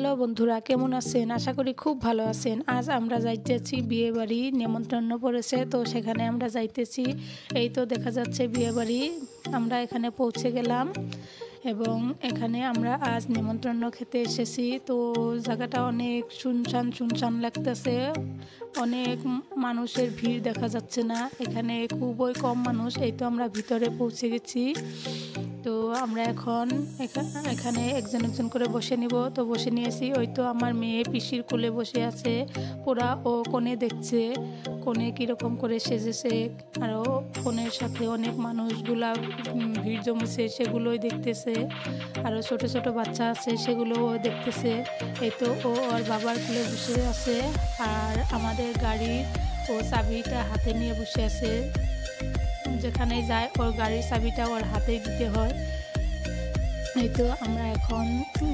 Hello বন্ধুরা, কেমন আছেন? আশা করি খুব ভালো আছেন। আজ আমরা যাইতেছি বিয়ে বাড়ি, নিমন্ত্রণ পড়েছে, তো সেখানে আমরা যাইতেছি। এই তো দেখা যাচ্ছে বিয়ে বাড়ি। আমরা এখানে পৌঁছে গেলাম এবং এখানে আমরা আজ নিমন্ত্রণ খেতে এসেছি। তো জায়গাটা অনেক শুনশান লাগতেছে। অনেক মানুষের ভিড় দেখা যাচ্ছে না, এখানে খুবই কম মানুষ। এই তো আমরা ভিতরে পৌঁছে গেছি। তো আমরা এখন এখানে একজন করে বসে নিব। তো বসে নিয়েছি। ওই তো আমার মেয়ে পিসির কোলে বসে আছে, ওরা ও কোণে দেখছে কোণে কীরকম করে সেজেছে। আরও কোণের সাথে অনেক মানুষগুলা ভিড় জমেছে, সেগুলোই দেখতেছে। আরও ছোট ছোট বাচ্চা আছে, সেগুলোও দেখতেছে। এই তো ও ওর বাবার কোলে বসে আছে, আর আমাদের গাড়ির ও চাবিটা হাতে নিয়ে বসে আছে। যেখানে যায় ওর গাড়ির চাবিটা ওর হাতেই দিতে হয়। এই তো আমরা এখন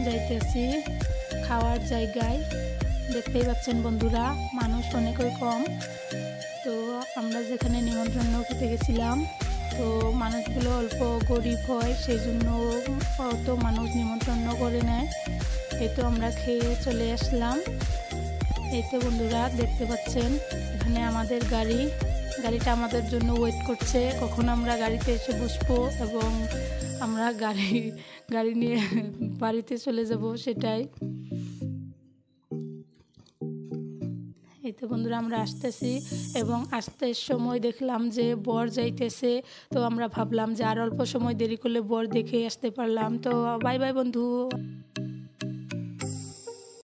যাইতেছি খাওয়ার জায়গায়। দেখতেই পাচ্ছেন বন্ধুরা, মানুষ অনেকই কম। তো আমরা যেখানে নিমন্ত্রণ খেতে গেছিলাম, তো মানুষগুলো অল্প গরিব হয়, সেই জন্য অত মানুষ নিমন্ত্রণ করে নেয়। এই তো আমরা খেয়ে চলে আসলাম। এই তো বন্ধুরা দেখতে পাচ্ছেন, এখানে আমাদের গাড়িটা আমাদের জন্য ওয়েট করছে, কখন আমরা গাড়িতে এসে বসবো এবং আমরা গাড়ি নিয়ে বাড়িতে চলে যাব, সেটাই। এই তো বন্ধুরা আমরা আসতেছি এবং আসতে সময় দেখলাম যে বর যাইতেছে। তো আমরা ভাবলাম যে আর অল্প সময় দেরি করলে বর দেখে আসতে পারলাম। তো বাই বাই বন্ধু।